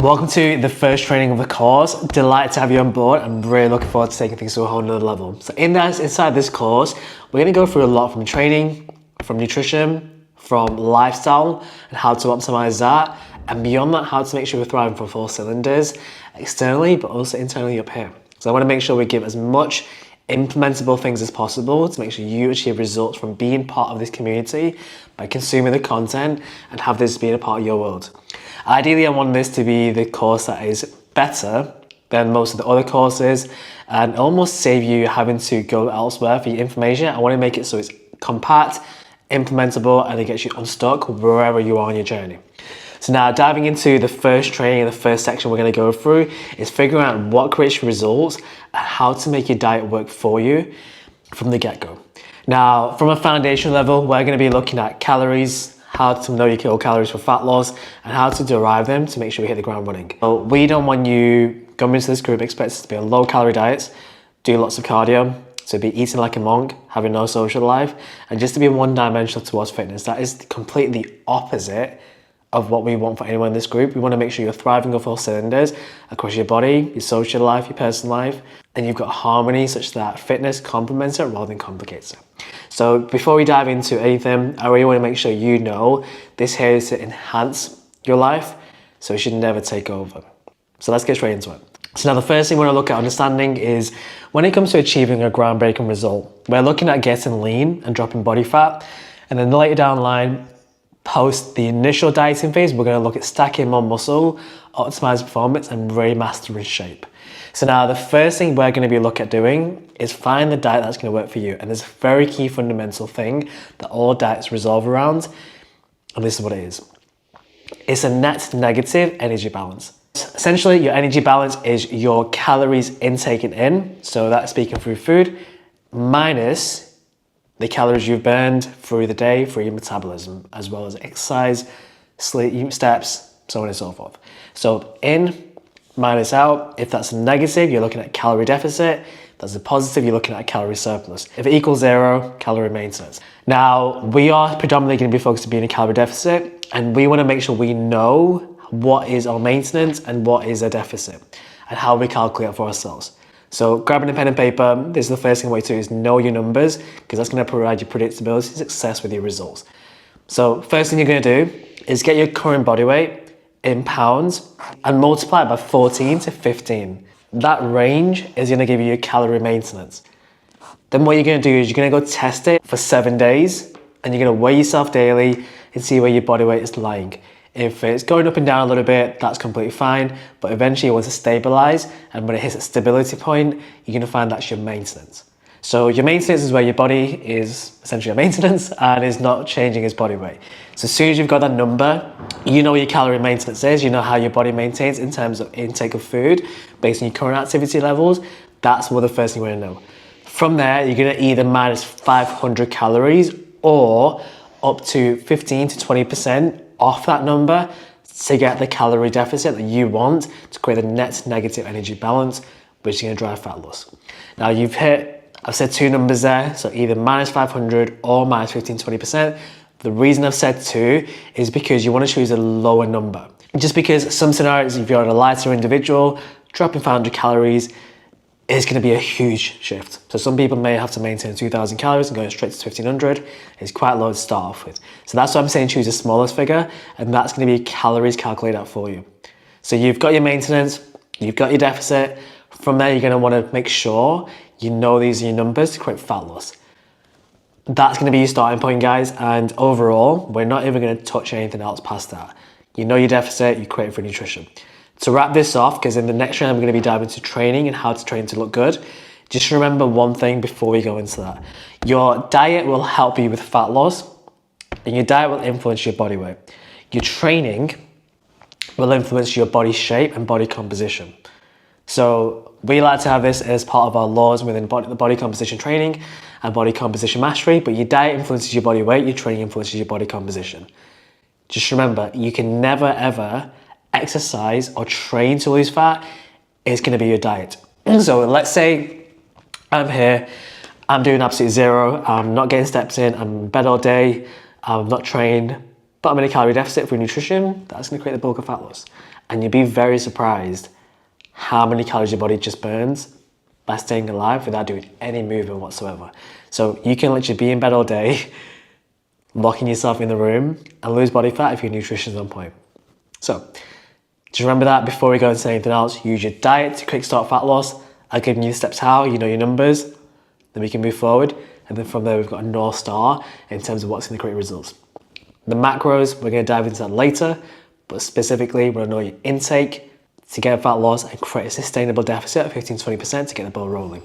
Welcome to the first training of the course. Delighted to have you on board. I'm really looking forward to taking things to a whole nother level. So inside this course, we're going to go through a lot from training, from nutrition, from lifestyle, and how to optimize that. And beyond that, how to make sure we're thriving from full cylinders, externally, but also internally up here. So I want to make sure we give as much implementable things as possible to make sure you achieve results from being part of this community by consuming the content and have this being a part of your world. Ideally, I want this to be the course that is better than most of the other courses and almost save you having to go elsewhere for your information. I want to make it so it's compact, implementable, and it gets you unstuck wherever you are on your journey. So now diving into the first training, the first section we're going to go through is figuring out what creates results and how to make your diet work for you from the get-go. Now, from a foundation level, we're going to be looking at calories, how to know your kilocalories for fat loss, and how to derive them to make sure we hit the ground running. So we don't want you coming into this group expected to be on low-calorie diets, do lots of cardio, to be eating like a monk, having no social life, and just to be one-dimensional towards fitness. That is completely the opposite of what we want for anyone in this group. We want to make sure you're thriving on full cylinders across your body, your social life, your personal life, and you've got harmony such that fitness complements it rather than complicates it. So before we dive into anything, I really want to make sure you know this here is to enhance your life, so it should never take over. So let's get straight into it. So now the first thing we want to look at understanding is when it comes to achieving a groundbreaking result, we're looking at getting lean and dropping body fat, and then later down the line, post the initial dieting phase, we're going to look at stacking more muscle, optimize performance, and really mastering shape. So now the first thing we're going to be looking at doing is find the diet that's going to work for you. And there's a very key fundamental thing that all diets resolve around, and this is what it is. It's a net negative energy balance. Essentially, your energy balance is your calories intaken in, so that's speaking through food, minus the calories you've burned through the day through your metabolism, as well as exercise, sleep, steps, so on and so forth. So in minus out. If that's a negative, you're looking at calorie deficit. If that's a positive, you're looking at a calorie surplus. If it equals 0, calorie maintenance. Now, we are predominantly going to be focused on being a calorie deficit, and we want to make sure we know what is our maintenance and what is a deficit, and how we calculate it for ourselves. So grabbing a pen and paper, this is the first thing we do is know your numbers, because that's going to provide you predictability and success with your results. So first thing you're going to do is get your current body weight in pounds and multiply it by 14 to 15. That range is going to give you your calorie maintenance. Then what you're going to do is you're going to go test it for 7 days, and you're going to weigh yourself daily and see where your body weight is lying. If it's going up and down a little bit, that's completely fine, but eventually you want to stabilize, and when it hits a stability point, you're going to find that's your maintenance. So your maintenance is where your body is essentially a maintenance and is not changing its body weight. So as soon as you've got that number, you know what your calorie maintenance is, you know how your body maintains in terms of intake of food based on your current activity levels. That's what the first thing you want to know. From there, you're going to either minus 500 calories or up to 15 to 20% off that number to get the calorie deficit that you want to create a net negative energy balance, which is going to drive fat loss. Now I've said two numbers there, so either minus 500 or minus 15, 20%. The reason I've said 2 is because you want to choose a lower number. Just because some scenarios, if you're a lighter individual, dropping 500 calories is going to be a huge shift. So some people may have to maintain 2,000 calories and going straight to 1,500. It's quite low to start off with. So that's why I'm saying choose the smallest figure, and that's going to be calories calculated out for you. So you've got your maintenance, you've got your deficit. From there, you're going to want to make sure you know these are your numbers to create fat loss. That's going to be your starting point, guys. And overall, we're not even going to touch anything else past that. You know your deficit, you create it for nutrition. To wrap this off, because in the next round, I'm going to be diving into training and how to train to look good. Just remember one thing before we go into that. Your diet will help you with fat loss, and your diet will influence your body weight. Your training will influence your body shape and body composition. So we like to have this as part of our laws within the body composition training and body composition mastery, but your diet influences your body weight, your training influences your body composition. Just remember, you can never ever exercise or train to lose fat. It's going to be your diet. So let's say I'm here, I'm doing absolute zero, I'm not getting steps in, I'm in bed all day, I'm not trained, but I'm in a calorie deficit for nutrition. That's going to create the bulk of fat loss. And you'll be very surprised how many calories your body just burns by staying alive without doing any movement whatsoever. So you can literally be in bed all day, locking yourself in the room and lose body fat if your nutrition is on point. So just remember that before we go into anything else. Use your diet to kickstart fat loss. I'll give you the steps how, you know your numbers, then we can move forward. And then from there, we've got a North Star in terms of what's going to create results. The macros, we're going to dive into that later, but specifically, we're going to know your intake to get fat loss and create a sustainable deficit of 15-20% to get the ball rolling.